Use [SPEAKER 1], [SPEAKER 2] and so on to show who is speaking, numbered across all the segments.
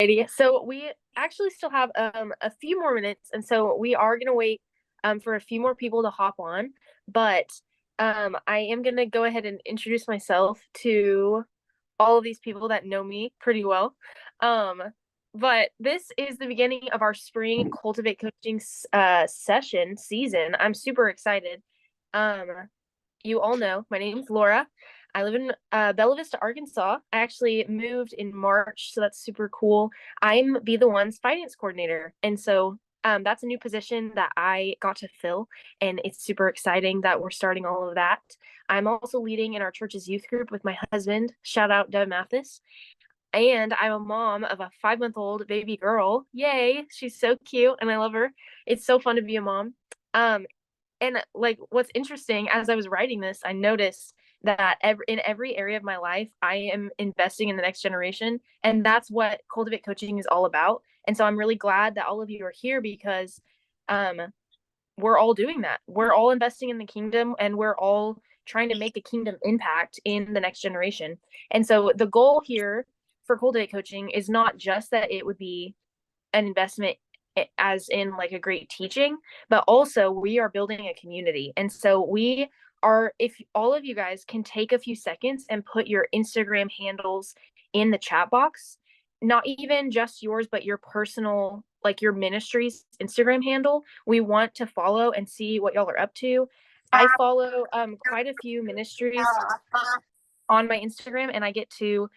[SPEAKER 1] Alrighty, so we actually still have a few more minutes, and so we are gonna wait for a few more people to hop on. But I am gonna go ahead and introduce myself to all of these people that know me pretty well. Um, but this is the beginning of our spring Cultivate coaching session season. I'm super excited. Um, you all know my name's Laura. I live in Bella Vista, Arkansas. I actually moved in March, so that's super cool. I'm Be the One's finance coordinator, and so that's a new position that I got to fill, and it's super exciting that we're starting all of that. I'm also leading in our church's youth group with my husband. Shout out Deb Mathis. And I'm a mom of a 5-month-old baby girl. Yay! She's so cute, and I love her. It's so fun to be a mom. Um, and like what's interesting as I was writing this, I noticed that in every area of my life, I am investing in the next generation, and that's what Cultivate Coaching is all about. And so I'm really glad that all of you are here because um, we're all doing that. We're all investing in the kingdom, and we're all trying to make the kingdom impact in the next generation. And so the goal here for Cultivate Coaching is not just that it would be an investment as in like a great teaching, but also we are building a community. And so we are, if all of you guys can take a few seconds and put your Instagram handles in the chat box, not even just yours, but your personal, like your ministry's Instagram handle. We want to follow and see what y'all are up to. I follow quite a few ministries on my Instagram, and I get to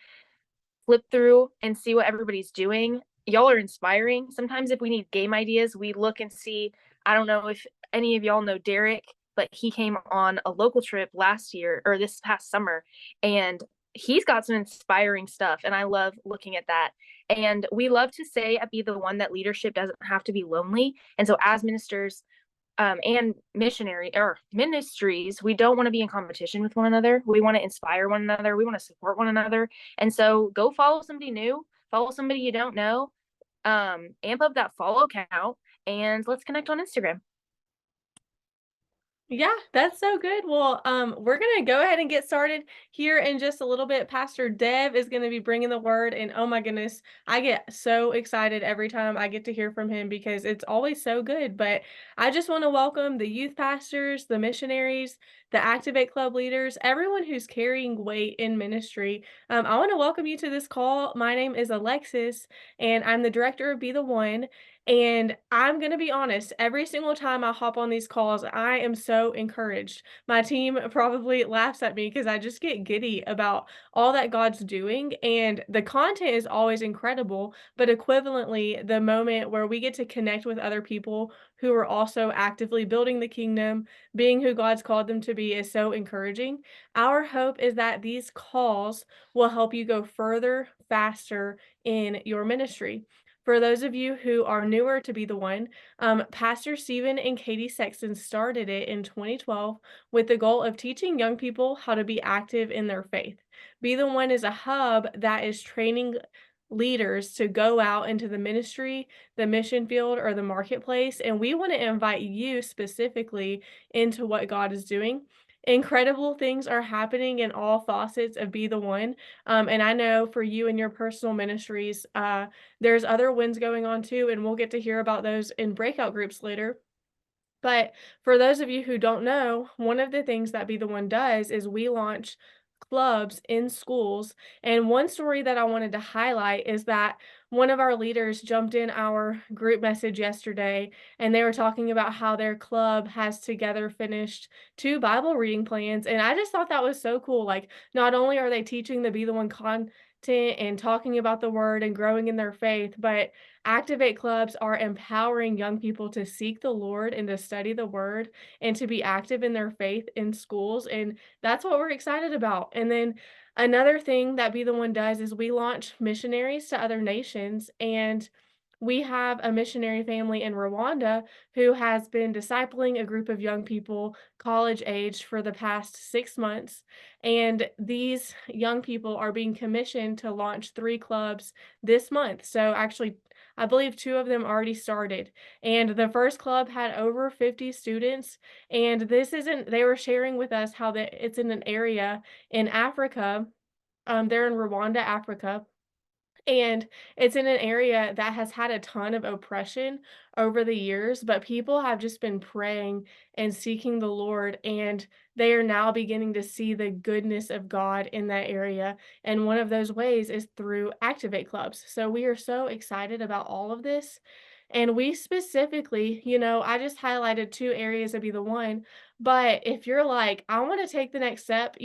[SPEAKER 1] flip through and see what everybody's doing. Y'all are inspiring. Sometimes if we need game ideas, we look and see. I don't know if any of y'all know Derek, but he came on a local trip last year or this past summer, and he's got some inspiring stuff, and I love looking at that. And we love to say at Be the One that leadership doesn't have to be lonely. And so as ministers, and missionary or ministries, we don't want to be in competition with one another. We want to inspire one another. We want to support one another. And so go follow somebody new, follow somebody you don't know, amp up that follow count, and let's connect on Instagram.
[SPEAKER 2] Yeah, that's so good. Well, we're gonna go ahead and get started here in just a little bit. Pastor Dev is gonna be bringing the word, and oh my goodness, I get so excited every time I get to hear from him because it's always so good. But I just want to welcome the youth pastors, the missionaries, the Activate Club leaders, everyone who's carrying weight in ministry. I want to welcome you to this call. My name is Alexis, and I'm the director of Be the One. And I'm gonna be honest, every single time I hop on these calls, I am so encouraged. My team probably laughs at me because I just get giddy about all that God's doing, and the content is always incredible, but equivalently, the moment where we get to connect with other people who are also actively building the kingdom, being who God's called them to be is so encouraging. Our hope is that these calls will help you go further, faster in your ministry. For those of you who are newer to Be the One, Pastor Stephen and Katie Sexton started it in 2012 with the goal of teaching young people how to be active in their faith. Be the One is a hub that is training leaders to go out into the ministry, the mission field, or the marketplace. And we want to invite you specifically into what God is doing. Incredible things are happening in all facets of Be the One. And I know for you and your personal ministries, there's other wins going on too, and we'll get to hear about those in breakout groups later. But for those of you who don't know, one of the things that Be the One does is we launch clubs in schools. And one story that I wanted to highlight is that one of our leaders jumped in our group message yesterday and they were talking about how their club has together finished 2 Bible reading plans. And I just thought that was so cool. Like, not only are they teaching the Be the One content and talking about the word and growing in their faith, but Activate clubs are empowering young people to seek the Lord and to study the word and to be active in their faith in schools. And that's what we're excited about. And then another thing that Be the One does is we launch missionaries to other nations. And we have a missionary family in Rwanda who has been discipling a group of young people, college age, for the past 6 months. And these young people are being commissioned to launch 3 clubs this month. So, actually, I believe 2 of them already started, and the first club had over 50 students, and this isn't they were sharing with us how that it's in an area in Africa, they're in Rwanda, Africa, And it's in an area that has had a ton of oppression over the years, but people have just been praying and seeking the Lord, and they are now beginning to see the goodness of God in that area. And one of those ways is through Activate clubs. So we are so excited about all of this. And we specifically, I just highlighted two areas to be the one. But if you're like, I want to take the next step,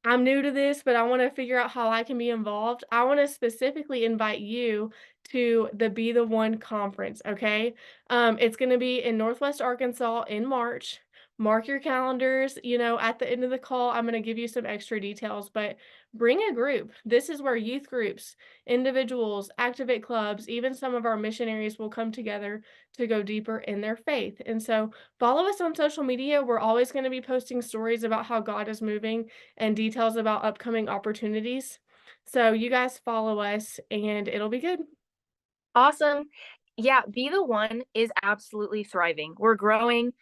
[SPEAKER 2] I'm new to this, but I want to figure out how I can be involved. I want to specifically invite you to the Be the One conference, okay? It's going to be in Northwest Arkansas in March. Mark your calendars. At the end of the call, I'm going to give you some extra details, but bring a group. This is where youth groups, individuals, activate clubs, even some of our missionaries will come together to go deeper in their faith. And so follow us on social media. We're always going to be posting stories about how God is moving and details about upcoming opportunities. So you guys follow us and it'll be good.
[SPEAKER 1] Awesome. Yeah, Be the One is absolutely thriving. We're growing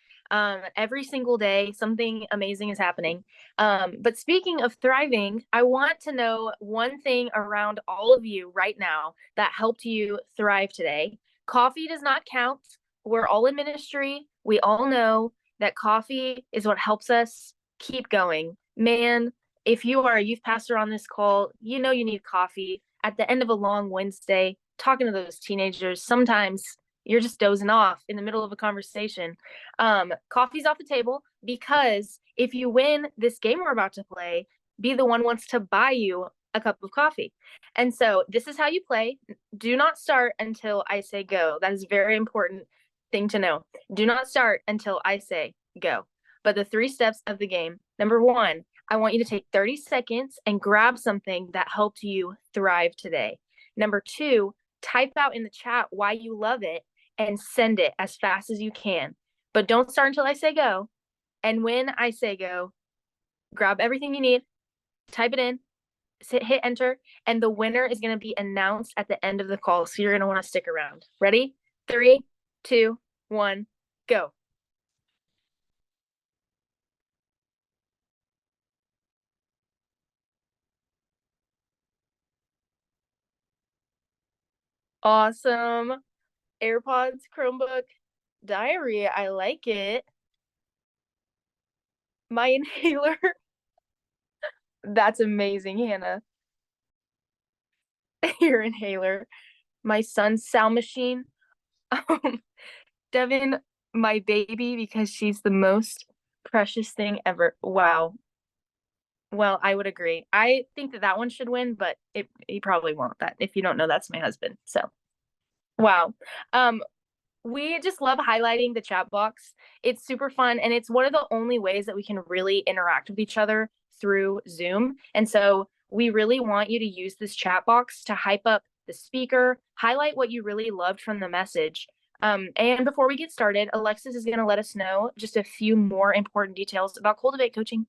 [SPEAKER 1] every single day. Something amazing is happening. But speaking of thriving, I want to know one thing around all of you right now that helped you thrive today. Coffee does not count. We're all in ministry. We all know that coffee is what helps us keep going. Man, if you are a youth pastor on this call, you know you need coffee at the end of a long Wednesday talking to those teenagers. Sometimes you're just dozing off in the middle of a conversation. Coffee's off the table because if you win this game we're about to play, Be the One wants to buy you a cup of coffee. And so this is how you play. Do not start until I say go. That is a very important thing to know. Do not start until I say go. But the three steps of the game: number one, I want you to take 30 seconds and grab something that helped you thrive today. Number two, type out in the chat why you love it and send it as fast as you can. But don't start until I say go. And when I say go, grab everything you need, type it in, hit enter, and the winner is going to be announced at the end of the call. So you're going to want to stick around. Ready? 3, 2, 1, go. Awesome. AirPods, Chromebook, diarrhea. I like it. My inhaler. That's amazing, Hannah. Your inhaler. My son's sound machine. Um, Devin, my baby, because she's the most precious thing ever. Wow. Well, I would agree. I think that that one should win, but he probably won't. That if you don't know, that's my husband. So, wow. Um, we just love highlighting the chat box. It's super fun, and it's one of the only ways that we can really interact with each other through Zoom. And so we really want you to use this chat box to hype up the speaker, highlight what you really loved from the message. And before we get started, Alexis is going to let us know just a few more important details about Cultivate coaching.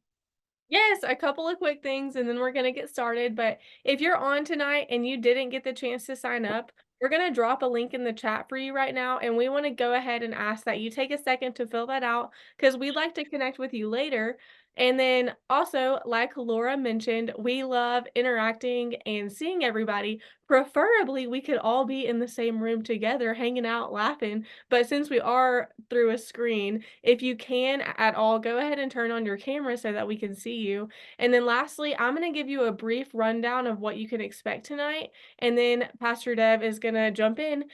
[SPEAKER 2] Yes, a couple of quick things and then we're going to get started. But if you're on tonight and you didn't get the chance to sign up, we're going to drop a link in the chat for you right now. And we want to go ahead and ask that you take a second to fill that out because we'd like to connect with you later. And then also, like Laura mentioned, we love interacting and seeing everybody. Preferably, we could all be in the same room together, hanging out, laughing. But since we are through a screen, if you can at all, go ahead and turn on your camera so that we can see you. And then lastly, I'm going to give you a brief rundown of what you can expect tonight. And then Pastor Dev is going to jump in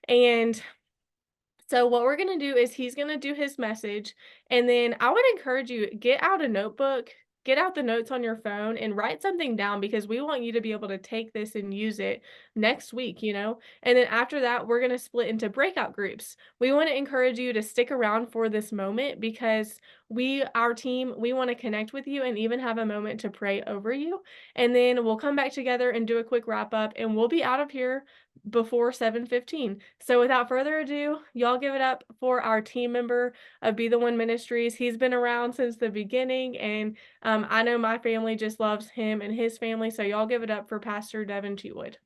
[SPEAKER 2] and so what we're gonna do is he's gonna do his message, and then I would encourage you, get out a notebook, get out the notes on your phone, and write something down because we want you to be able to take this and use it next week. And then after that, we're gonna split into breakout groups. We want to encourage you to stick around for this moment because our team, we want to connect with you and even have a moment to pray over you. And then we'll come back together and do a quick wrap up, and we'll be out of here before 7:15. So without further ado, y'all give it up for our team member of Be the One Ministries. He's been around since the beginning, and I know my family just loves him and his family. So y'all give it up for Pastor Devin Cheatwood.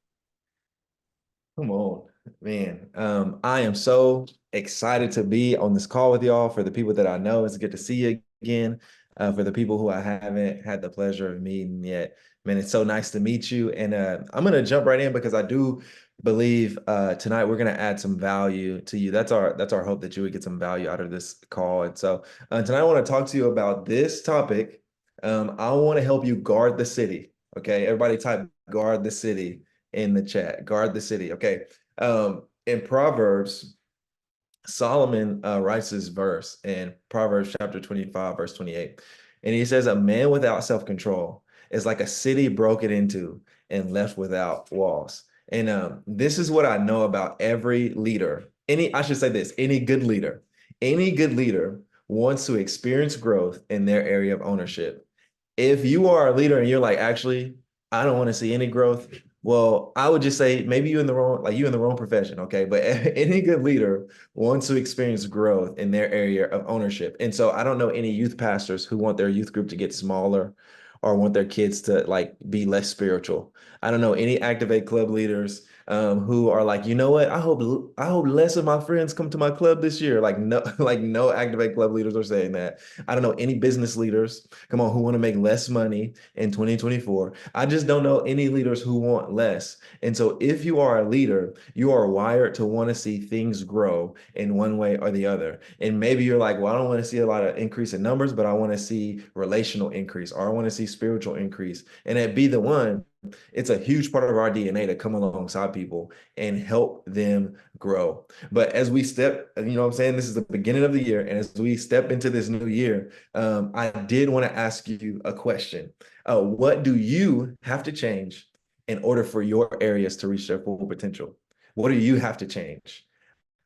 [SPEAKER 3] Come on, man. I am so excited to be on this call with y'all. For the people that I know, it's good to see you again. For the people who I haven't had the pleasure of meeting yet, man, it's so nice to meet you. And I'm gonna jump right in because I do believe tonight we're gonna add some value to you. That's our hope, that you would get some value out of this call. And so tonight I want to talk to you about this topic. I want to help you guard the city. Okay, everybody type guard the city in the chat. Guard the city. Okay. In Proverbs, Solomon writes this verse in Proverbs chapter 25, verse 28. And he says, a man without self-control is like a city broken into and left without walls. And this is what I know about every leader. I should say this, any good leader wants to experience growth in their area of ownership. If you are a leader and you're like, actually, I don't want to see any growth, well, I would just say maybe you're in the wrong profession, okay? But any good leader wants to experience growth in their area of ownership. And so I don't know any youth pastors who want their youth group to get smaller or want their kids to like be less spiritual. I don't know any Activate Club leaders who are like, you know what? I hope less of my friends come to my club this year. Like no, like no Activate Club leaders are saying that. I don't know any business leaders, come on, who want to make less money in 2024. I just don't know any leaders who want less. And so if you are a leader, you are wired to want to see things grow in one way or the other. And maybe you're like, well, I don't want to see a lot of increase in numbers, but I want to see relational increase, or I want to see spiritual increase. And at Be the One, it's a huge part of our DNA to come alongside people and help them grow. But as we step, you know what I'm saying? This is the beginning of the year. And as we step into this new year, I did want to ask you a question. What do you have to change in order for your areas to reach their full potential? What do you have to change?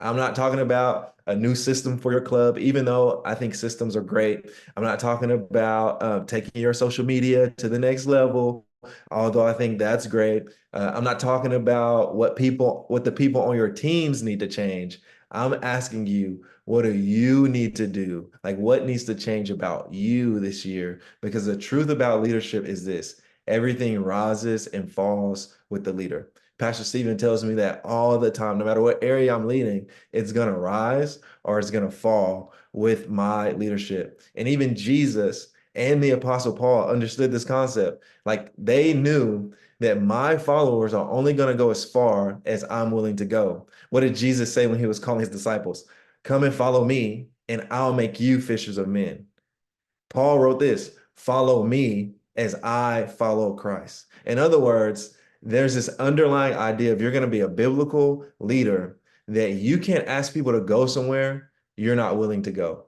[SPEAKER 3] I'm not talking about a new system for your club, even though I think systems are great. I'm not talking about taking your social media to the next level, although I think that's great. I'm not talking about what the people on your teams need to change. I'm asking you, what do you need to do? Like, what needs to change about you this year? Because the truth about leadership is this: everything rises and falls with the leader. Pastor Stephen tells me that all the time. No matter what area I'm leading, it's going to rise or it's going to fall with my leadership. And even Jesus and the Apostle Paul understood this concept. Like, they knew that my followers are only going to go as far as I'm willing to go. What did Jesus say when he was calling his disciples? Come and follow me, and I'll make you fishers of men. Paul wrote this: follow me as I follow Christ. In other words, there's this underlying idea, if you're going to be a biblical leader, that you can't ask people to go somewhere you're not willing to go.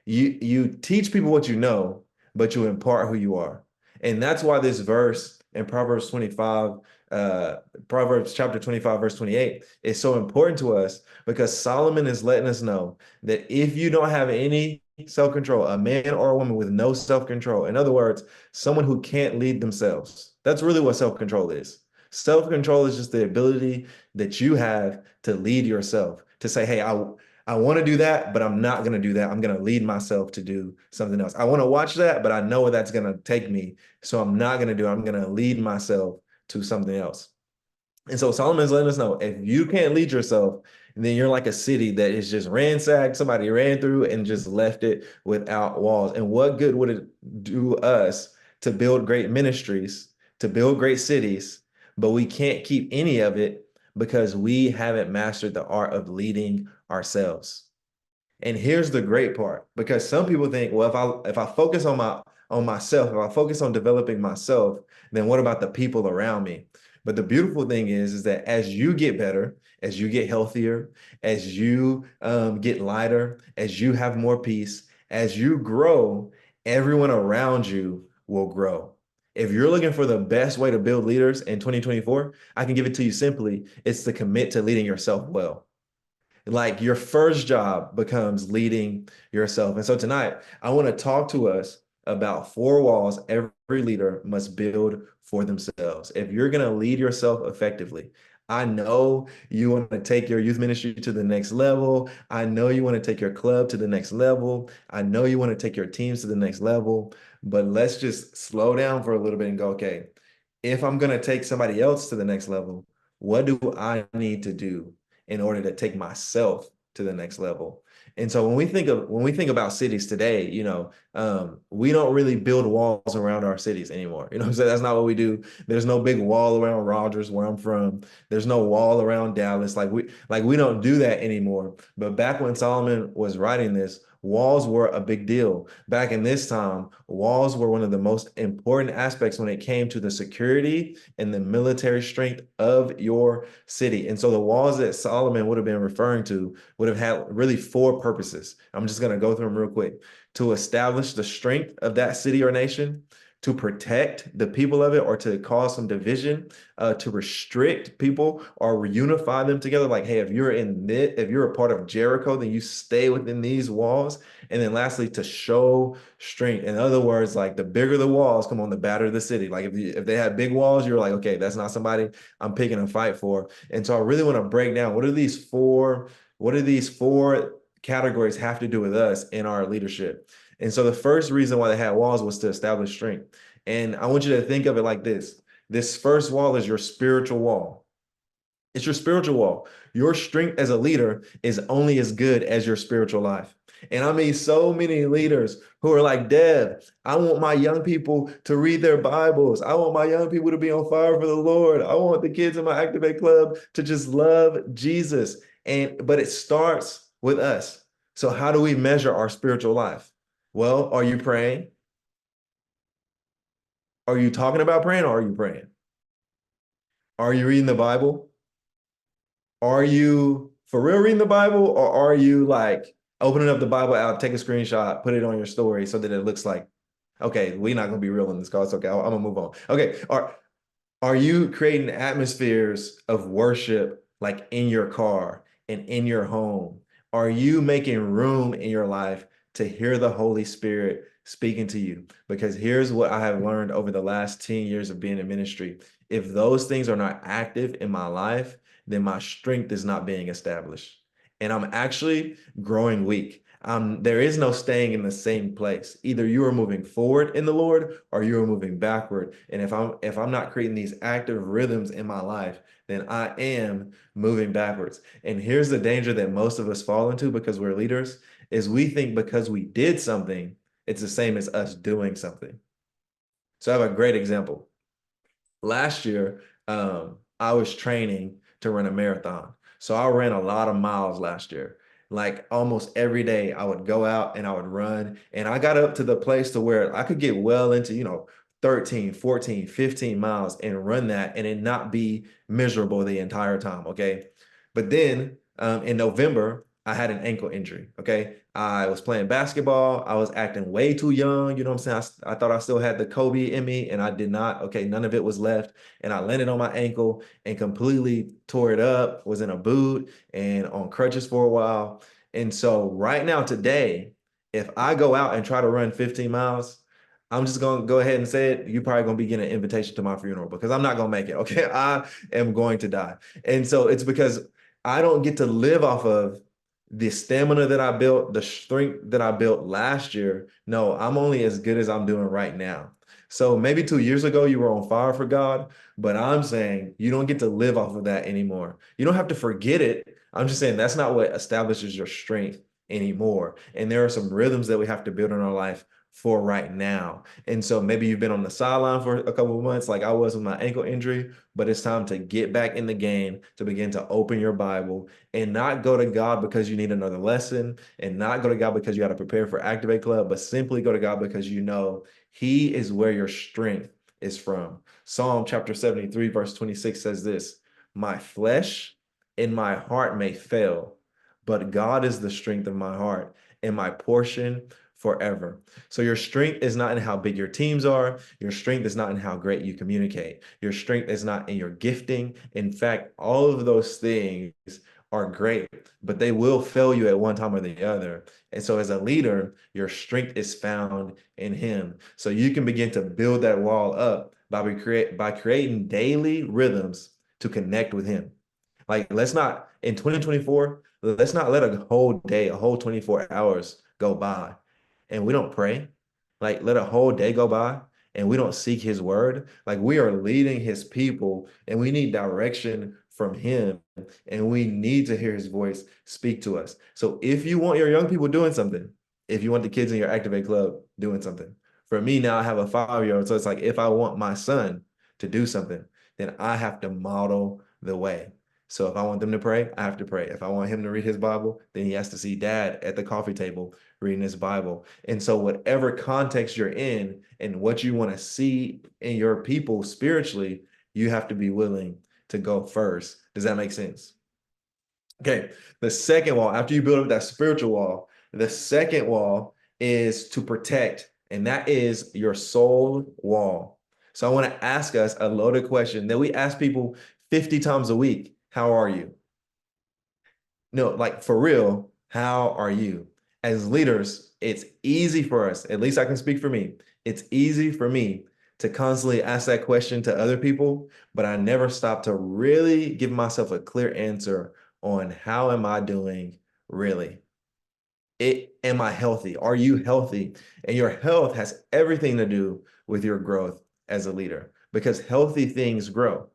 [SPEAKER 3] You teach people what you know, but you impart who you are. And that's why this verse in uh, Proverbs chapter 25, verse 28 is so important to us, because Solomon is letting us know that if you don't have any self-control, a man or a woman with no self-control, in other words, someone who can't lead themselves, that's really what self-control is. Self-control is just the ability that you have to lead yourself, to say, hey, I want to do that, but I'm not going to do that. I'm going to lead myself to do something else. I want to watch that, but I know where that's going to take me. So I'm not going to do it. I'm going to lead myself to something else. And so Solomon's letting us know, if you can't lead yourself, then you're like a city that is just ransacked. Somebody ran through and just left it without walls. And what good would it do us to build great ministries, to build great cities, but we can't keep any of it because we haven't mastered the art of leading ourselves? And here's the great part, because some people think, well, if I focus on myself, if I focus on developing myself, then what about the people around me? But the beautiful thing is that as you get better, as you get healthier, as you get lighter, as you have more peace, as you grow, everyone around you will grow. If you're looking for the best way to build leaders in 2024, I can give it to you simply. It's to commit to leading yourself well. Like, your first job becomes leading yourself. And so tonight, I want to talk to us about four walls every leader must build for themselves. If you're going to lead yourself effectively, I know you want to take your youth ministry to the next level. I know you want to take your club to the next level. I know you want to take your teams to the next level. But let's just slow down for a little bit and go, okay, if I'm going to take somebody else to the next level, what do I need to do in order to take myself to the next level? And so when we think about cities today, we don't really build walls around our cities anymore. You know what I'm saying? That's not what we do. There's no big wall around Rogers where I'm from. There's no wall around Dallas. Like we don't do that anymore. But back when Solomon was writing this, walls were a big deal. Back in this time, walls were one of the most important aspects when it came to the security and the military strength of your city. And so the walls that Solomon would have been referring to would have had really four purposes. I'm just going to go through them real quick. To establish the strength of that city or nation, to protect the people of it, or to cause some division, to restrict people or reunify them together. Like, hey, if you're a part of Jericho, then you stay within these walls. And then lastly, to show strength. In other words, like the bigger the walls, come on, the badder the city. Like if they had big walls, you're like, okay, that's not somebody I'm picking a fight for. And so I really want to break down what do these four categories have to do with us in our leadership? And so the first reason why they had walls was to establish strength. And I want you to think of it like this. This first wall is your spiritual wall. It's your spiritual wall. Your strength as a leader is only as good as your spiritual life. And I mean, so many leaders who are like, Deb, I want my young people to read their Bibles. I want my young people to be on fire for the Lord. I want the kids in my Activate Club to just love Jesus. But it starts with us. So how do we measure our spiritual life? Well, are you praying? Are you talking about praying or are you praying? Are you reading the Bible? Are you for real reading the Bible, or are you like opening up the Bible out, take a screenshot, put it on your story so that it looks like, okay, we're not gonna be real in this call. It's okay. I'm gonna move on. Okay. Are you creating atmospheres of worship like in your car and in your home? Are you making room in your life to hear the Holy Spirit speaking to you? Because here's what I have learned over the last 10 years of being in ministry. If those things are not active in my life, then my strength is not being established. And I'm actually growing weak. There is no staying in the same place. Either you are moving forward in the Lord or you are moving backward. And if I'm not creating these active rhythms in my life, then I am moving backwards. And here's the danger that most of us fall into because we're leaders, is we think because we did something, it's the same as us doing something. So I have a great example. Last year, I was training to run a marathon. So I ran a lot of miles last year. Like almost every day I would go out and I would run. And I got up to the place to where I could get well into, 13, 14, 15 miles and run that and it not be miserable the entire time. Okay. But then in November, I had an ankle injury. Okay. I was playing basketball. I was acting way too young. You know what I'm saying? I thought I still had the Kobe in me and I did not. Okay. None of it was left. And I landed on my ankle and completely tore it up, was in a boot and on crutches for a while. And so right now, today, if I go out and try to run 15 miles, I'm just going to go ahead and say it. You're probably going to be getting an invitation to my funeral because I'm not going to make it. Okay. I am going to die. And so it's because I don't get to live off of the stamina that I built, the strength that I built last year. No, I'm only as good as I'm doing right now. So maybe 2 years ago you were on fire for God, but I'm saying you don't get to live off of that anymore. You don't have to forget it. I'm just saying that's not what establishes your strength anymore. And there are some rhythms that we have to build in our life for right now. And so maybe you've been on the sideline for a couple of months, like I was with my ankle injury, but it's time to get back in the game, to begin to open your Bible and not go to God because you need another lesson and not go to God because you got to prepare for Activate Club, but simply go to God because you know He is where your strength is from. Psalm chapter 73, verse 26 says this: My flesh and my heart may fail, but God is the strength of my heart and my portion forever. So your strength is not in how big your teams are. Your strength is not in how great you communicate. Your strength is not in your gifting. In fact, all of those things are great, but they will fail you at one time or the other. And so as a leader, your strength is found in Him. So you can begin to build that wall up by creating daily rhythms to connect with Him. Like let's not in 2024, let's not let a whole day, a whole 24 hours go by and we don't pray. Like let a whole day go by and we don't seek His word. Like we are leading His people and we need direction from him, and we need to hear his voice speak to us. So if you want your young people doing something, if you want the kids in your Activate Club doing something, for me now I have a 5-year-old, so it's like if I want my son to do something, then I have to model the way. So if I want them to pray, I have to pray. If I want him to read his Bible, then he has to see dad at the coffee table reading his Bible. And so whatever context you're in and what you want to see in your people spiritually, you have to be willing to go first. Does that make sense? Okay, the second wall, after you build up that spiritual wall, the second wall is to protect, and that is your soul wall. So I want to ask us a loaded question that we ask people 50 times a week. How are you? No, like for real, how are you? As leaders, it's easy for us, at least I can speak for me. It's easy for me to constantly ask that question to other people, but I never stop to really give myself a clear answer on how am I doing really? Am I healthy? Are you healthy? And your health has everything to do with your growth as a leader because healthy things grow.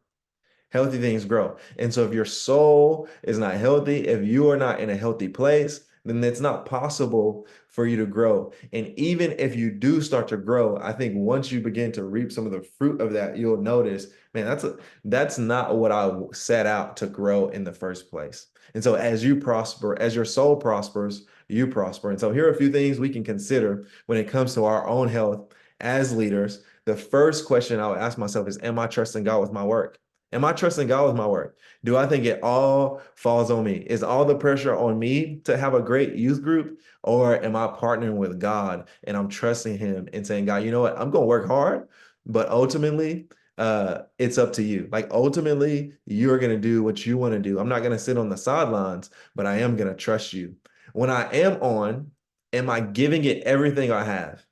[SPEAKER 3] Healthy things grow. And so if your soul is not healthy, if you are not in a healthy place, then it's not possible for you to grow. And even if you do start to grow, I think once you begin to reap some of the fruit of that, you'll notice, man, that's not what I set out to grow in the first place. And so as you prosper, as your soul prospers, you prosper. And so here are a few things we can consider when it comes to our own health as leaders. The first question I would ask myself is, am I trusting God with my work? Am I trusting God with my work? Do I think it all falls on me? Is all the pressure on me to have a great youth group? Or am I partnering with God and I'm trusting him and saying, God, you know what? I'm going to work hard, but ultimately, it's up to you. Like ultimately, you're going to do what you want to do. I'm not going to sit on the sidelines, but I am going to trust you. When I am on, am I giving it everything I have?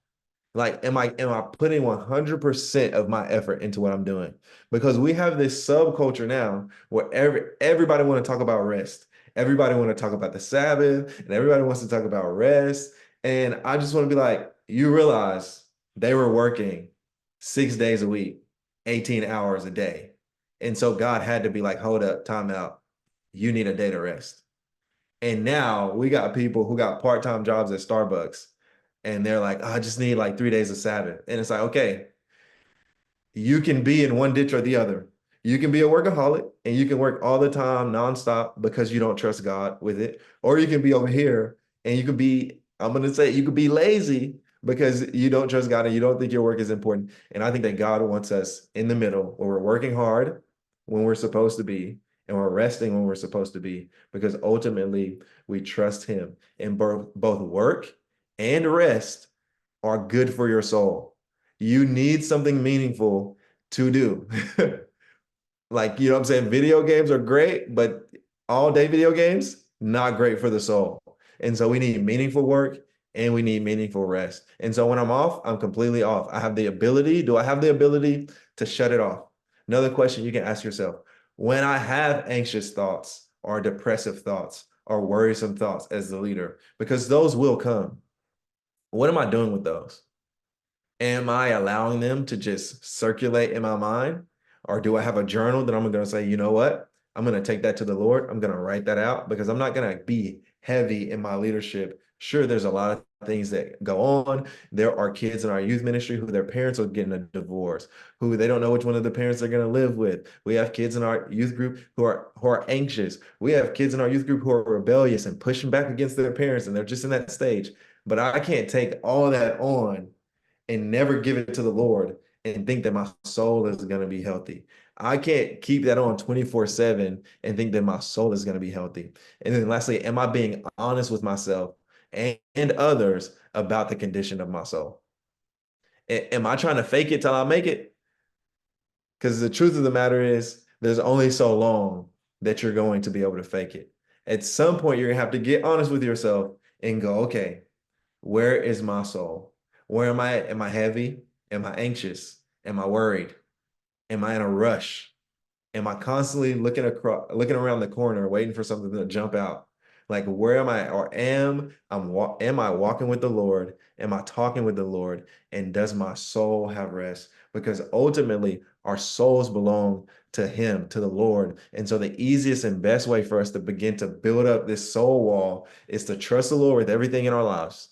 [SPEAKER 3] Like, am I putting 100% of my effort into what I'm doing? Because we have this subculture now where everybody want to talk about rest. Everybody want to talk about the Sabbath, and everybody wants to talk about rest. And I just want to be like, you realize they were working 6 days a week, 18 hours a day. And so God had to be like, hold up, time out. You need a day to rest. And now we got people who got part-time jobs at Starbucks and they're like, oh, I just need like 3 days of Sabbath. And it's like, okay, you can be in one ditch or the other. You can be a workaholic and you can work all the time nonstop because you don't trust God with it. Or you can be over here and you could be, I'm going to say, you could be lazy because you don't trust God and you don't think your work is important. And I think that God wants us in the middle where we're working hard when we're supposed to be and we're resting when we're supposed to be because ultimately we trust him. And both work and rest are good for your soul. You need something meaningful to do. Like, you know what I'm saying? Video games are great, but all day video games, not great for the soul. And so we need meaningful work and we need meaningful rest. And so when I'm off, I'm completely off. I have the ability. Do I have the ability to shut it off? Another question you can ask yourself, when I have anxious thoughts or depressive thoughts or worrisome thoughts as the leader, because those will come, what am I doing with those? Am I allowing them to just circulate in my mind? Or do I have a journal that I'm going to say, you know what? I'm going to take that to the Lord. I'm going to write that out because I'm not going to be heavy in my leadership. Sure, there's a lot of things that go on. There are kids in our youth ministry who their parents are getting a divorce, who they don't know which one of the parents they're going to live with. We have kids in our youth group who are anxious. We have kids in our youth group who are rebellious and pushing back against their parents, and they're just in that stage. But I can't take all that on and never give it to the Lord and think that my soul is going to be healthy. I can't keep that on 24/7 and think that my soul is going to be healthy. And then lastly, am I being honest with myself and others about the condition of my soul? Am I trying to fake it till I make it? Because the truth of the matter is there's only so long that you're going to be able to fake it. At some point, you're going to have to get honest with yourself and go, okay, where is my soul? Where am I at? Am I heavy? Am I anxious? Am I worried? Am I in a rush? Am I constantly looking around the corner, waiting for something to jump out? Like, where am I, or am I walking with the Lord? Am I talking with the Lord? And does my soul have rest? Because ultimately, our souls belong to Him, to the Lord. And so, the easiest and best way for us to begin to build up this soul wall is to trust the Lord with everything in our lives,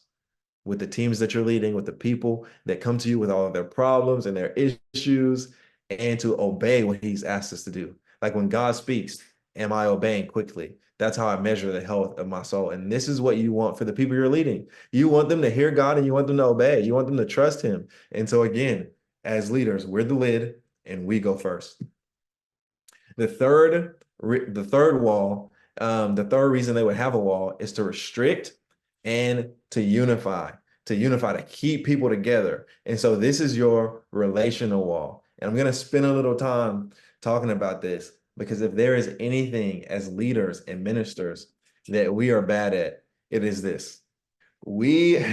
[SPEAKER 3] with the teams that you're leading, with the people that come to you with all of their problems and their issues, and to obey what He's asked us to do. Like when God speaks, am I obeying quickly? That's how I measure the health of my soul. And this is what you want for the people you're leading. You want them to hear God and you want them to obey. You want them to trust Him. And so, again, as leaders, we're the lid and we go first. The third wall, the third reason they would have a wall is to restrict and to keep people together. And so this is your relational wall. And I'm going to spend a little time talking about this because if there is anything as leaders and ministers that we are bad at, it is this. We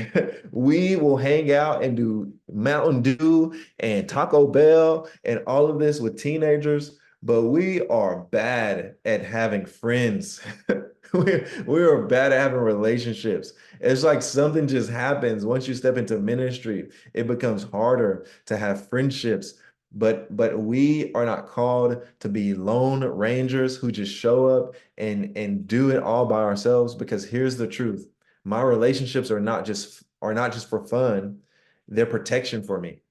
[SPEAKER 3] we will hang out and do Mountain Dew and Taco Bell and all of this with teenagers, but we are bad at having friends. We are bad at having relationships. It's like something just happens once you step into ministry. It becomes harder to have friendships. But we are not called to be lone rangers who just show up and do it all by ourselves, because here's the truth. My relationships are not just for fun, they're protection for me.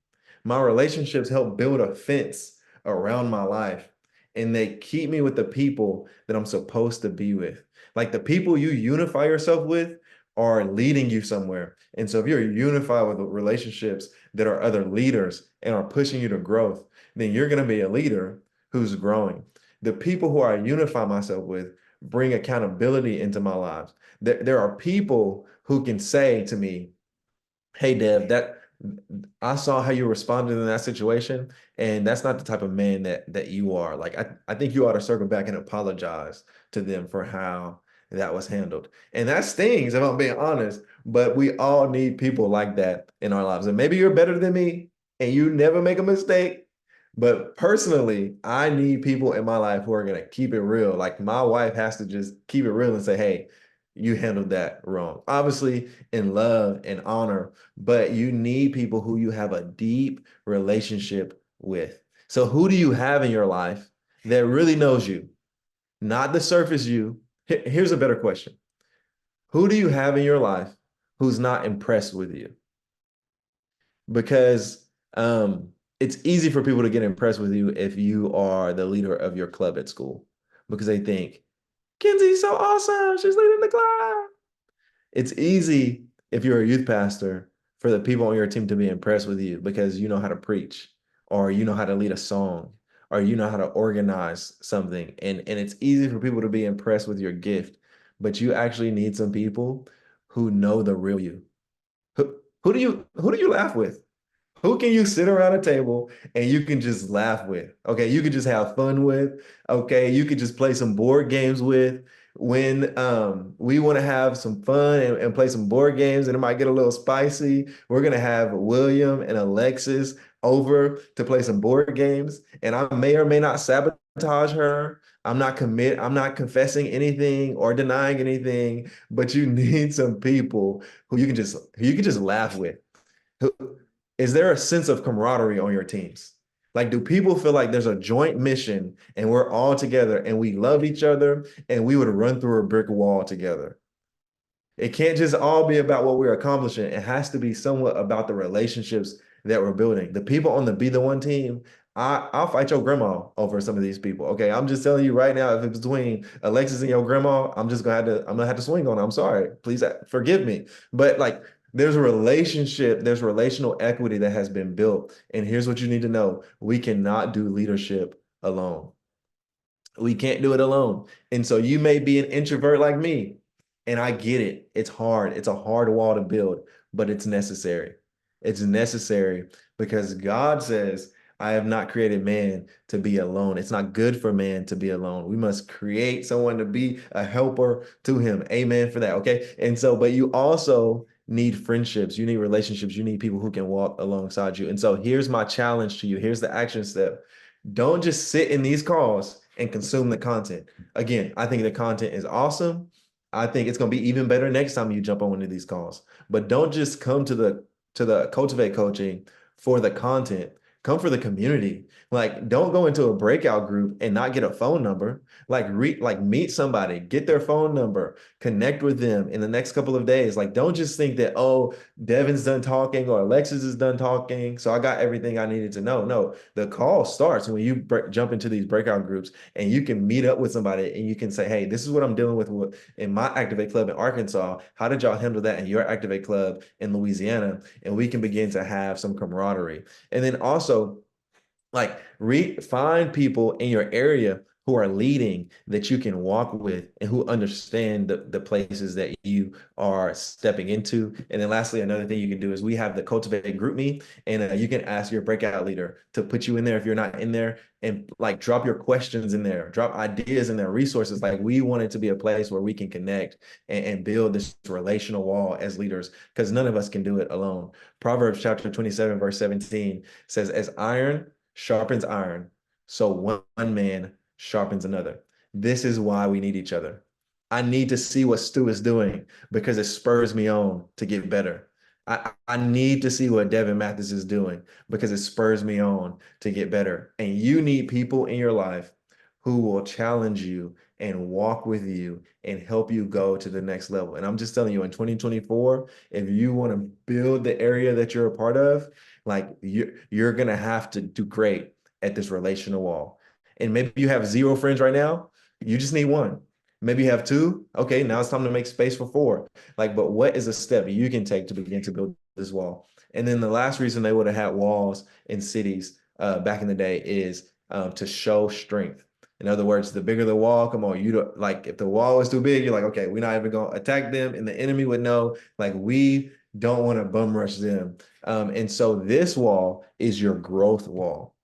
[SPEAKER 3] My relationships help build a fence around my life, and they keep me with the people that I'm supposed to be with. Like the people you unify yourself with are leading you somewhere. And so if you're unified with relationships that are other leaders and are pushing you to growth, then you're going to be a leader who's growing. The people who I unify myself with bring accountability into my lives. There are people who can say to me, hey, Dev, that I saw how you responded in that situation, and that's not the type of man that you are. Like I think you ought to circle back and apologize to them for how that was handled. And that stings, if I'm being honest, but we all need people like that in our lives. And maybe you're better than me and you never make a mistake. But personally, I need people in my life who are gonna keep it real. Like my wife has to just keep it real and say, hey, you handled that wrong. Obviously, in love and honor, but you need people who you have a deep relationship with. So who do you have in your life that really knows you, not the surface you? Here's a better question. Who do you have in your life who's not impressed with you? Because it's easy for people to get impressed with you if you are the leader of your club at school, because they think, Kenzie's so awesome, she's leading the club. It's easy if you're a youth pastor for the people on your team to be impressed with you because you know how to preach, or you know how to lead a song, or you know how to organize something. And it's easy for people to be impressed with your gift, but you actually need some people who know the real you. Who do you laugh with? Who can you sit around a table and you can just laugh with? Okay, you can just have fun with. Okay, you could just play some board games with. When we want to have some fun and play some board games and it might get a little spicy, we're gonna have William and Alexis over to play some board games. And I may or may not sabotage her. I'm not confessing anything or denying anything, but you need some people who you can just laugh with. Is there a sense of camaraderie on your teams? Like, do people feel like there's a joint mission and we're all together and we love each other and we would run through a brick wall together? It can't just all be about what we're accomplishing. It has to be somewhat about the relationships that we're building. The people on the Be the One team, I'll fight your grandma over some of these people. Okay, I'm just telling you right now, if it's between Alexis and your grandma, I'm gonna have to swing on her. I'm sorry. Please forgive me. But like there's a relationship, there's relational equity that has been built. And here's what you need to know. We cannot do leadership alone. We can't do it alone. And so you may be an introvert like me, and I get it. It's hard. It's a hard wall to build, but it's necessary. It's necessary because God says, I have not created man to be alone. It's not good for man to be alone. We must create someone to be a helper to him. Amen for that. Okay. And so, but you also need friendships. You need relationships. You need people who can walk alongside you. And so here's my challenge to you. Here's the action step. Don't just sit in these calls and consume the content. Again, I think the content is awesome. I think it's going to be even better next time you jump on one of these calls. But don't just come to the Cultivate coaching for the content. Come for the community. Like, don't go into a breakout group and not get a phone number. Like meet somebody, get their phone number, connect with them in the next couple of days. Like, don't just think that, oh, Devin's done talking or Alexis is done talking, so I got everything I needed to know. No, the call starts when you jump into these breakout groups and you can meet up with somebody and you can say, hey, this is what I'm dealing with in my Activate Club in Arkansas. How did y'all handle that in your Activate Club in Louisiana? And we can begin to have some camaraderie. And then also, like, find people in your area who are leading that you can walk with and who understand the places that you are stepping into. And then lastly, another thing you can do is we have the Cultivate group me, and you can ask your breakout leader to put you in there if you're not in there, and like drop your questions in there, drop ideas in there, resources. Like, we want it to be a place where we can connect and build this relational wall as leaders, because none of us can do it alone. Proverbs chapter 27, verse 17 says, as iron sharpens iron, so one man sharpens another. This is why we need each other. I need to see what Stu is doing because it spurs me on to get better. I need to see what Devin Mathis is doing because it spurs me on to get better. And you need people in your life who will challenge you and walk with you and help you go to the next level. And I'm just telling you, in 2024, if you want to build the area that you're a part of, like, you're gonna have to do great at this relational wall. And maybe you have 0 friends right now. You just need one. Maybe you have 2. Okay, now it's time to make space for 4. Like, but what is a step you can take to begin to build this wall? And then the last reason they would have had walls in cities back in the day is to show strength. In other words, the bigger the wall, come on, you don't, like, if the wall is too big, you're like, okay, we're not even gonna attack them, and the enemy would know, like, we don't want to bum rush them. And so this wall is your growth wall.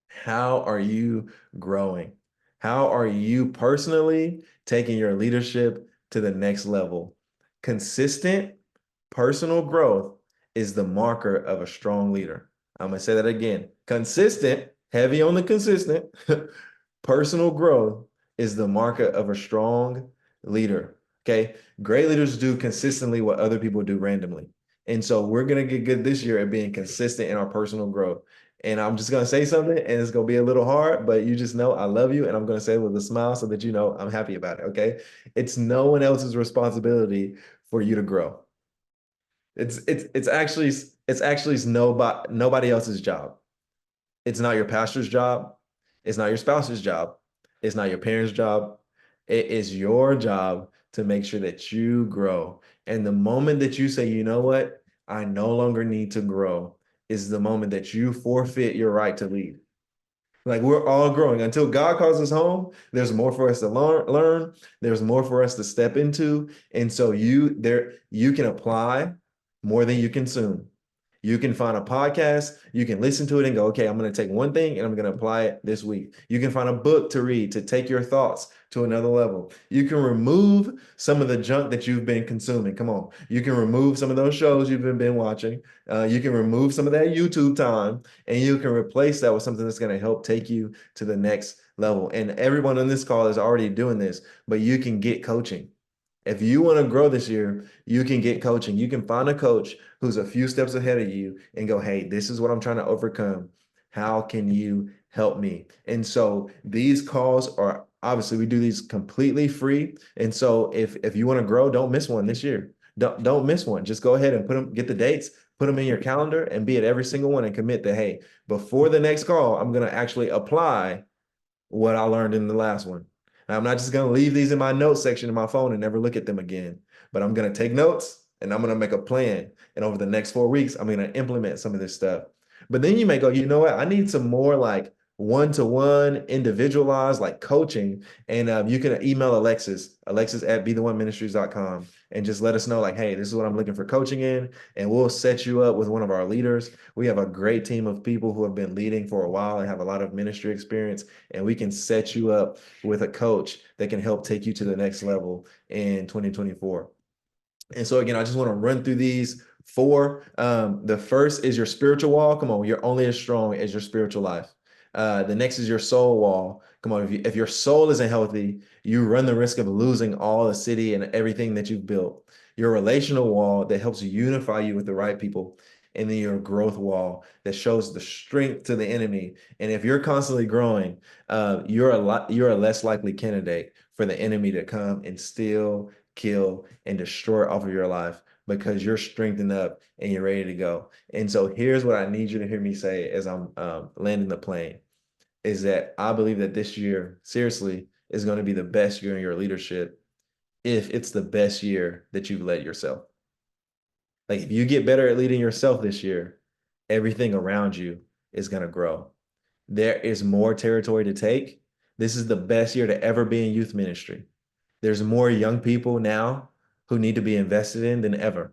[SPEAKER 3] How are you growing? How are you personally taking your leadership to the next level? Consistent personal growth is the marker of a strong leader. I'm going to say that again. Consistent, heavy on the consistent, personal growth is the marker of a strong leader. Okay. Great leaders do consistently what other people do randomly. And so we're going to get good this year at being consistent in our personal growth. And I'm just going to say something, and it's going to be a little hard, but you just know I love you. And I'm going to say it with a smile so that you know I'm happy about it. Okay. It's no one else's responsibility for you to grow. It's actually nobody else's job. It's not your pastor's job. It's not your spouse's job. It's not your parents' job. It is your job to make sure that you grow. And the moment that you say, you know what, I no longer need to grow, is the moment that you forfeit your right to lead. Like, we're all growing until God calls us home. There's more for us to learn. There's more for us to step into. And so you can apply more than you consume. You can find a podcast, you can listen to it and go, okay, I'm going to take one thing and I'm going to apply it this week. You can find a book to read to take your thoughts to another level. You can remove some of the junk that you've been consuming. Come on. You can remove some of those shows you've been watching. You can remove some of that YouTube time, and you can replace that with something that's going to help take you to the next level. And everyone on this call is already doing this, but you can get coaching. If you want to grow this year, you can get coaching. You can find a coach who's a few steps ahead of you and go, hey, this is what I'm trying to overcome. How can you help me? And so these calls are, obviously, we do these completely free. And so if you want to grow, don't miss one this year. Don't miss one. Just go ahead and get the dates, put them in your calendar, and be at every single one and commit that, hey, before the next call, I'm going to actually apply what I learned in the last one. Now, I'm not just going to leave these in my notes section in my phone and never look at them again, but I'm going to take notes and I'm going to make a plan. And over the next 4 weeks, I'm going to implement some of this stuff. But then you may go, you know what? I need some more like one-to-one individualized like coaching. And you can email Alexis at betheoneministries.com, and just let us know, like, hey, this is what I'm looking for coaching in. And we'll set you up with one of our leaders. We have a great team of people who have been leading for a while and have a lot of ministry experience. And we can set you up with a coach that can help take you to the next level in 2024. And so again, I just want to run through these 4. The first is your spiritual wall. Come on, you're only as strong as your spiritual life. The next is your soul wall. Come on, if your soul isn't healthy, you run the risk of losing all the city and everything that you've built. Your relational wall that helps unify you with the right people, and then your growth wall that shows the strength to the enemy. And if you're constantly growing, you're a less likely candidate for the enemy to come and steal, kill, and destroy off of your life because you're strengthened up and you're ready to go. And so here's what I need you to hear me say as I'm landing the plane is that I believe that this year, seriously, is going to be the best year in your leadership if it's the best year that you've led yourself. Like if you get better at leading yourself this year, everything around you is going to grow. There is more territory to take. This is the best year to ever be in youth ministry. There's more young people now who need to be invested in than ever.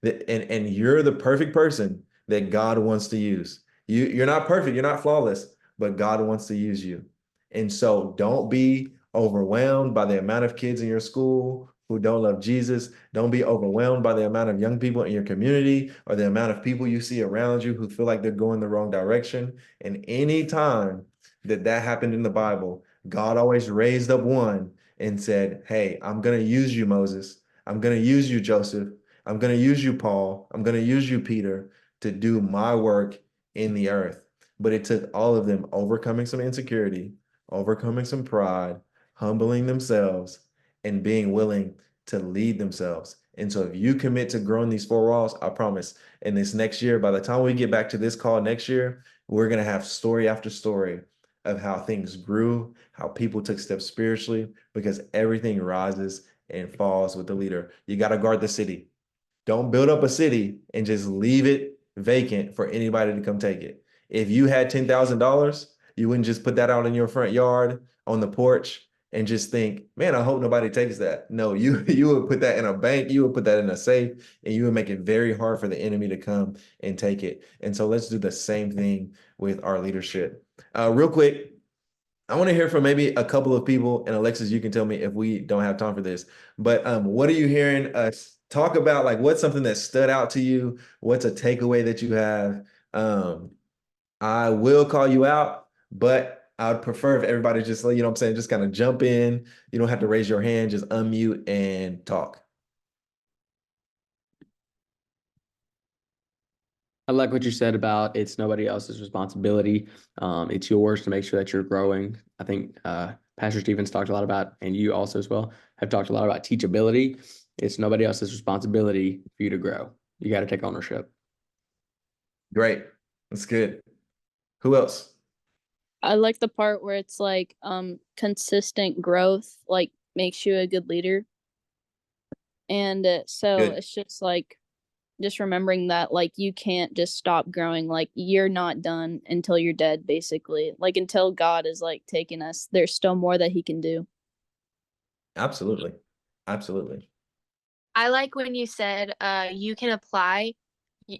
[SPEAKER 3] And you're the perfect person that God wants to use. You're not perfect, you're not flawless, but God wants to use you. And so don't be overwhelmed by the amount of kids in your school who don't love Jesus. Don't be overwhelmed by the amount of young people in your community or the amount of people you see around you who feel like they're going the wrong direction. And any time that happened in the Bible, God always raised up one and said, hey, I'm going to use you, Moses. I'm going to use you, Joseph. I'm going to use you, Paul. I'm going to use you, Peter, to do my work in the earth. But it took all of them overcoming some insecurity, overcoming some pride, humbling themselves, and being willing to lead themselves. And so if you commit to growing these four walls, I promise in this next year, by the time we get back to this call next year, we're going to have story after story of how things grew, how people took steps spiritually, because everything rises and falls with the leader. You got to guard the city. Don't build up a city and just leave it vacant for anybody to come take it. If you had $10,000, you wouldn't just put that out in your front yard on the porch and just think, man, I hope nobody takes that. No, you would put that in a bank, you would put that in a safe, and you would make it very hard for the enemy to come and take it. And so let's do the same thing with our leadership. Real quick, I want to hear from maybe a couple of people, and Alexis, you can tell me if we don't have time for this. But what are you hearing us talk about? Like, what's something that stood out to you? What's a takeaway that you have? I will call you out, but I would prefer if everybody just, you know what I'm saying, just kind of jump in. You don't have to raise your hand, just unmute and talk.
[SPEAKER 4] I like what you said about it's nobody else's responsibility. It's yours to make sure that you're growing. I think Pastor Stevens talked a lot about, and you also as well, have talked a lot about teachability. It's nobody else's responsibility for you to grow. You got to take ownership.
[SPEAKER 3] Great. That's good. Who else?
[SPEAKER 5] I like the part where it's like consistent growth like makes you a good leader. And so
[SPEAKER 3] Good.
[SPEAKER 5] it's just like just remembering that like you can't just stop growing, like you're not done until you're dead, basically. Like until God is like taking us, there's still more that he can do.
[SPEAKER 3] Absolutely. Absolutely.
[SPEAKER 1] I like when you said you can apply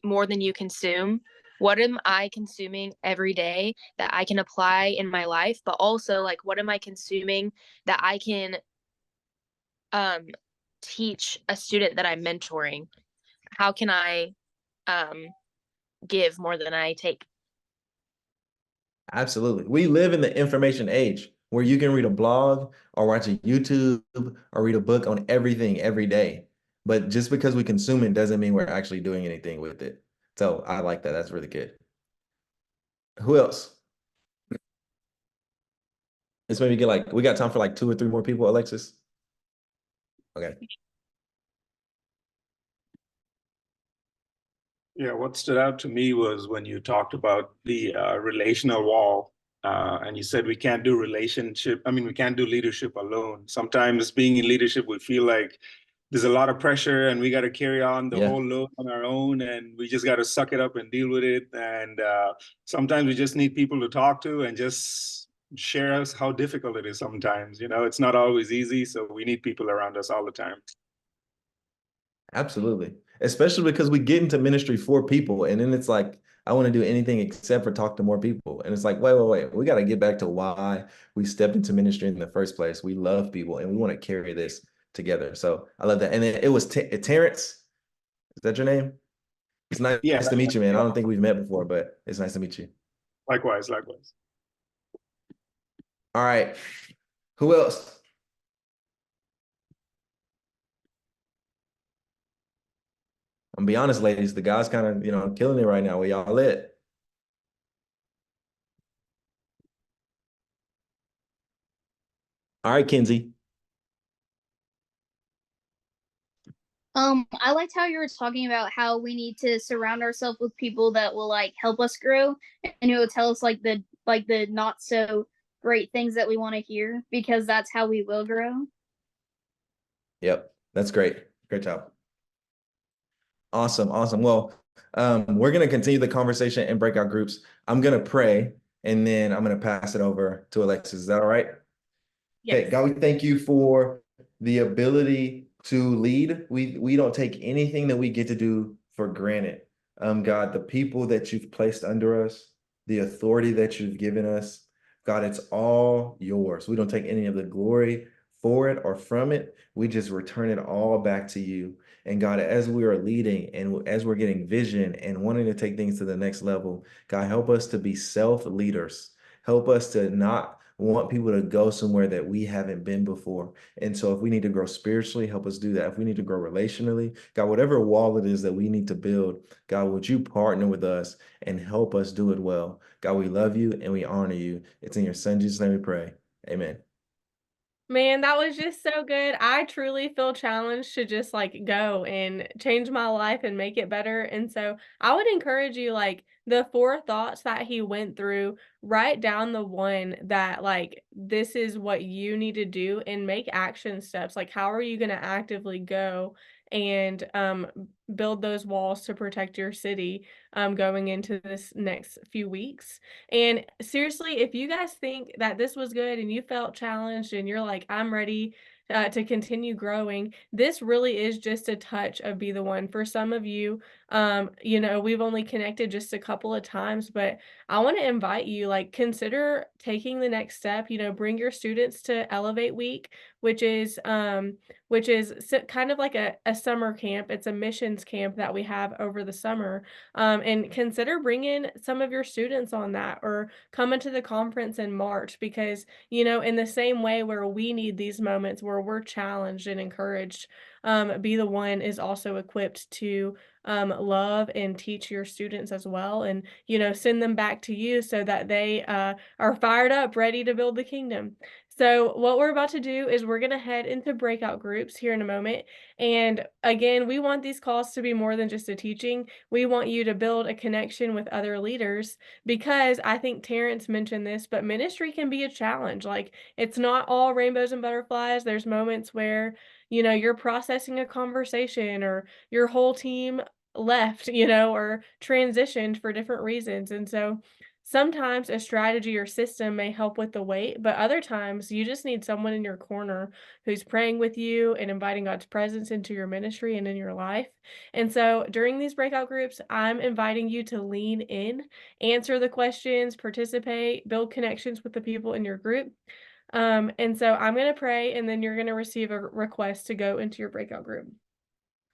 [SPEAKER 1] more than you consume. What am I consuming every day that I can apply in my life? But also, like, what am I consuming that I can um, teach a student that I'm mentoring? How can I um, give more than I take?
[SPEAKER 3] Absolutely. We live in the information age where you can read a blog or watch a YouTube or read a book on everything every day. But just because we consume it doesn't mean we're actually doing anything with it. So I like that. That's really good. Who else? Let's maybe get like, we got time for like 2 or 3 more people, Alexis. Okay.
[SPEAKER 6] Yeah, what stood out to me was when you talked about the relational wall, and you said we can't do we can't do leadership alone. Sometimes being in leadership, we feel like there's a lot of pressure and we got to carry on the
[SPEAKER 3] Yeah.
[SPEAKER 6] whole load on our own, and we just got to suck it up and deal with it. And sometimes we just need people to talk to and just share us how difficult it is sometimes. You know, it's not always easy, so we need people around us all the time.
[SPEAKER 3] Absolutely. Especially because we get into ministry for people. And then it's like, I want to do anything except for talk to more people. And it's like, wait. We got to get back to why we stepped into ministry in the first place. We love people and we want to carry this together. So I love that. And then it was Terrence. Is that your name? It's nice
[SPEAKER 6] Yeah,
[SPEAKER 3] to meet you, man. I don't think we've met before, but it's nice to meet you.
[SPEAKER 6] likewise.
[SPEAKER 3] All right. Who else? I'm gonna be honest, ladies, the guys kind of, killing it right now. Where y'all at? All right, Kenzie.
[SPEAKER 7] I liked how you were talking about how we need to surround ourselves with people that will like help us grow and who will tell us like the not so great things that we want to hear because that's how we will grow.
[SPEAKER 3] Yep, that's great. Great job. Awesome, awesome. Well, we're gonna continue the conversation in breakout groups. I'm gonna pray, and then I'm gonna pass it over to Alexis. Is that all right? Okay,
[SPEAKER 2] Yes.
[SPEAKER 3] God, we thank you for the ability to lead. We don't take anything that we get to do for granted. God, the people that you've placed under us, the authority that you've given us, God, it's all yours. We don't take any of the glory for it or from it. We just return it all back to you. And God, as we are leading and as we're getting vision and wanting to take things to the next level, God, help us to be self-leaders. Help us to not want people to go somewhere that we haven't been before. And so if we need to grow spiritually, help us do that. If we need to grow relationally, God, whatever wall it is that we need to build, God, would you partner with us and help us do it well? God, we love you and we honor you. It's in your son Jesus' name we pray. Amen.
[SPEAKER 2] Man, that was just so good. I truly feel challenged to just like go and change my life and make it better. And so I would encourage you, like, the four thoughts that he went through, write down the one that, like, this is what you need to do and make action steps. Like, how are you going to actively go and build those walls to protect your city going into this next few weeks? And seriously, if you guys think that this was good and you felt challenged and you're like, I'm ready to continue growing, this really is just a touch of Be the One. For some of you, we've only connected just a couple of times, but I want to invite you, like, consider taking the next step. Bring your students to Elevate Week, which is kind of like a summer camp. It's a missions camp that we have over the summer, and consider bringing some of your students on that or coming to the conference in March because, in the same way where we need these moments where we're challenged and encouraged, Be the One is also equipped to love and teach your students as well and, send them back to you so that they are fired up, ready to build the kingdom. So what we're about to do is we're going to head into breakout groups here in a moment. And again, we want these calls to be more than just a teaching. We want you to build a connection with other leaders because I think Terrence mentioned this, but ministry can be a challenge. Like, it's not all rainbows and butterflies. There's moments where, you're processing a conversation or your whole team left, or transitioned for different reasons. And so sometimes a strategy or system may help with the weight, but other times you just need someone in your corner who's praying with you and inviting God's presence into your ministry and in your life. And so during these breakout groups, I'm inviting you to lean in, answer the questions, participate, build connections with the people in your group. And so I'm going to pray, and then you're going to receive a request to go into your breakout group.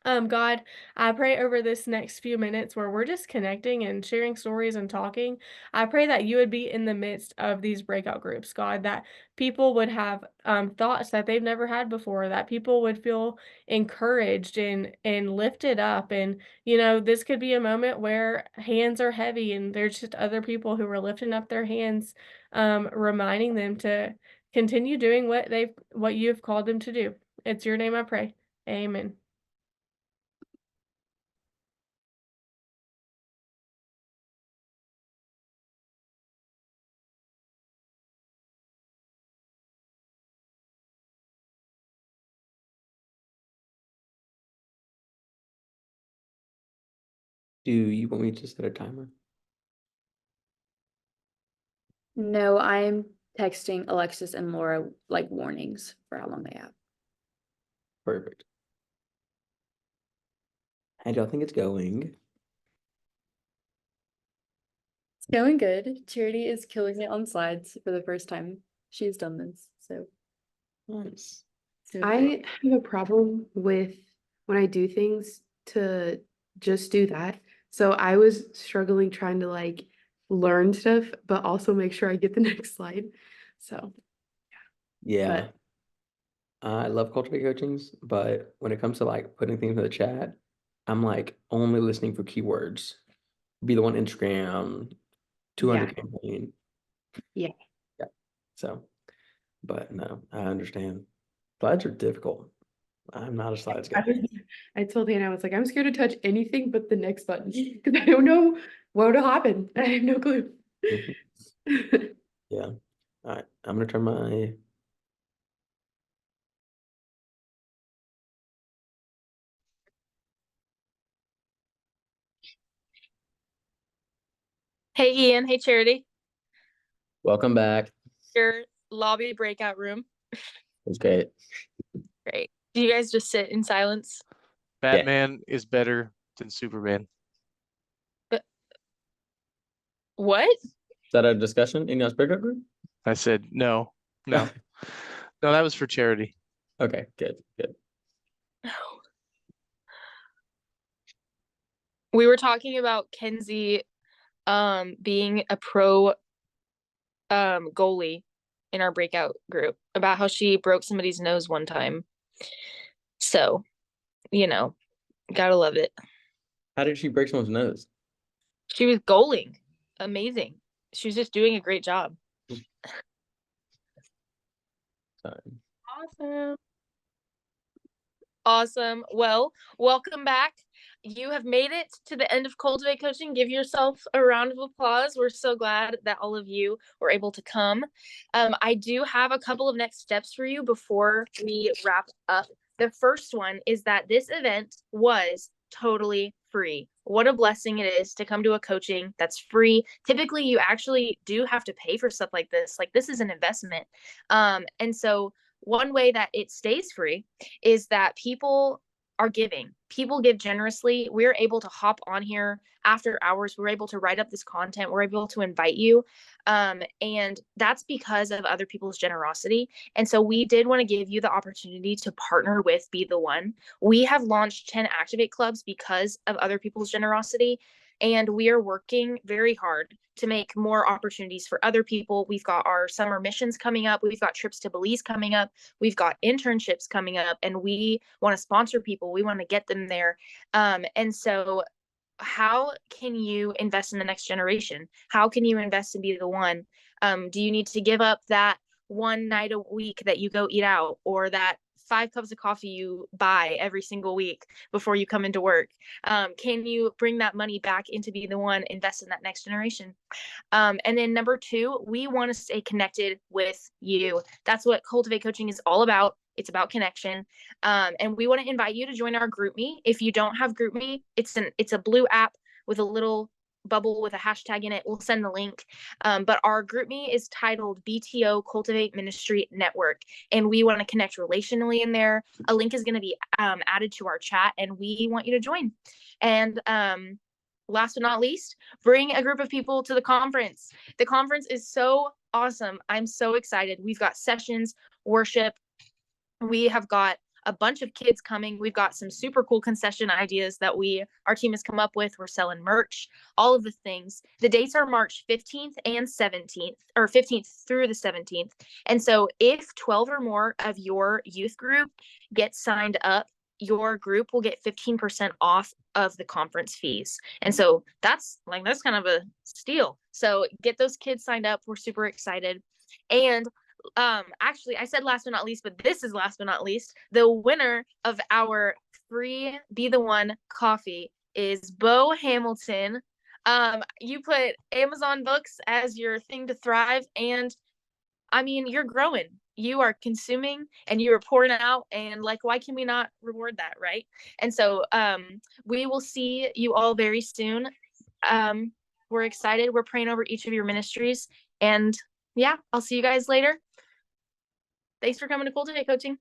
[SPEAKER 2] God, I pray over this next few minutes where we're just connecting and sharing stories and talking. I pray that you would be in the midst of these breakout groups, God, that people would have thoughts that they've never had before, that people would feel encouraged and lifted up. And, this could be a moment where hands are heavy and there's just other people who are lifting up their hands, reminding them to continue doing what you've called them to do. It's your name I pray. Amen.
[SPEAKER 4] Do you want me to set a timer?
[SPEAKER 8] No, I'm texting Alexis and Laura like warnings for how long they have.
[SPEAKER 4] Perfect. How do y'all think it's going?
[SPEAKER 8] It's going good. Charity is killing it on slides for the first time she's done this. So
[SPEAKER 4] Nice.
[SPEAKER 9] I have a problem with when I do things to just do that. So I was struggling trying to like learn stuff, but also make sure I get the next slide. So
[SPEAKER 4] Yeah.
[SPEAKER 9] But
[SPEAKER 4] I love Cultivate coachings, but when it comes to like putting things in the chat, I'm like only listening for keywords. Be the one Instagram, 200
[SPEAKER 9] yeah,
[SPEAKER 4] campaign.
[SPEAKER 9] yeah.
[SPEAKER 4] Yeah. So, but no, I understand. Slides are difficult. I'm not a slides guy.
[SPEAKER 9] I told Hannah, I was like, I'm scared to touch anything but the next button because I don't know what will happen. I have no clue.
[SPEAKER 4] Mhm. Yeah. All right. I'm gonna turn my
[SPEAKER 1] Hey, Ian. Hey, Charity.
[SPEAKER 4] welcome back.
[SPEAKER 1] Your lobby breakout room.
[SPEAKER 4] It's great.
[SPEAKER 1] Great. Do you guys just sit in silence?
[SPEAKER 10] Batman is better than Superman.
[SPEAKER 1] But what?
[SPEAKER 4] Is that a discussion in your breakout group?
[SPEAKER 10] I said no. No, that was for charity.
[SPEAKER 4] Okay, good.
[SPEAKER 1] We were talking about Kenzie being a pro goalie in our breakout group about how she broke somebody's nose one time. So, gotta love it.
[SPEAKER 4] How did she break someone's nose?
[SPEAKER 1] She was goaling. Amazing. She was just doing a great job.
[SPEAKER 4] Sorry.
[SPEAKER 1] Awesome. Awesome. Well, welcome back. You have made it to the end of Cultivate Coaching. Give yourself a round of applause. We're so glad that all of you were able to come. I do have a couple of next steps for you before we wrap up. The first one is that this event was totally free. What a blessing it is to come to a coaching that's free. Typically, you actually do have to pay for stuff like this. Like, this is an investment. And so one way that it stays free is that people are giving. People give generously. We're able to hop on here after hours. We're able to write up this content. We're able to invite you. And that's because of other people's generosity. And so we did want to give you the opportunity to partner with Be the One. We have launched 10 Activate clubs because of other people's generosity. And we are working very hard to make more opportunities for other people. We've got our summer missions coming up. We've got trips to Belize coming up. We've got internships coming up, and we want to sponsor people. We want to get them there. And so how can you invest in the next generation? How can you invest in Be the One? Do you need to give up that one night a week that you go eat out, or that 5 cups of coffee you buy every single week before you come into work? Can you bring that money back into Be the One, invest in that next generation? And then number 2, we want to stay connected with you. That's what Cultivate Coaching is all about. It's about connection. And we want to invite you to join our GroupMe. If you don't have GroupMe, it's a blue app with a little bubble with a hashtag in it. We'll send the link. But our GroupMe is titled BTO Cultivate Ministry Network. And we want to connect relationally in there. A link is going to be added to our chat, and we want you to join. And last but not least, bring a group of people to the conference. The conference is so awesome. I'm so excited. We've got sessions, worship. We have got a bunch of kids coming. We've got some super cool concession ideas that our team has come up with. We're selling merch, all of the things. The dates are March 15th and 17th, or 15th through the 17th. And so if 12 or more of your youth group get signed up, your group will get 15% off of the conference fees. And so that's kind of a steal. So get those kids signed up. We're super excited. And actually, I said last but not least, but this is last but not least. The winner of our free Be the One coffee is Bo Hamilton. You put Amazon books as your thing to thrive, and I mean, you're growing. You are consuming and you are pouring out, and like, why can we not reward that, right? And so we will see you all very soon. We're excited. We're praying over each of your ministries, and yeah, I'll see you guys later. Thanks for coming to Cultivate Coaching.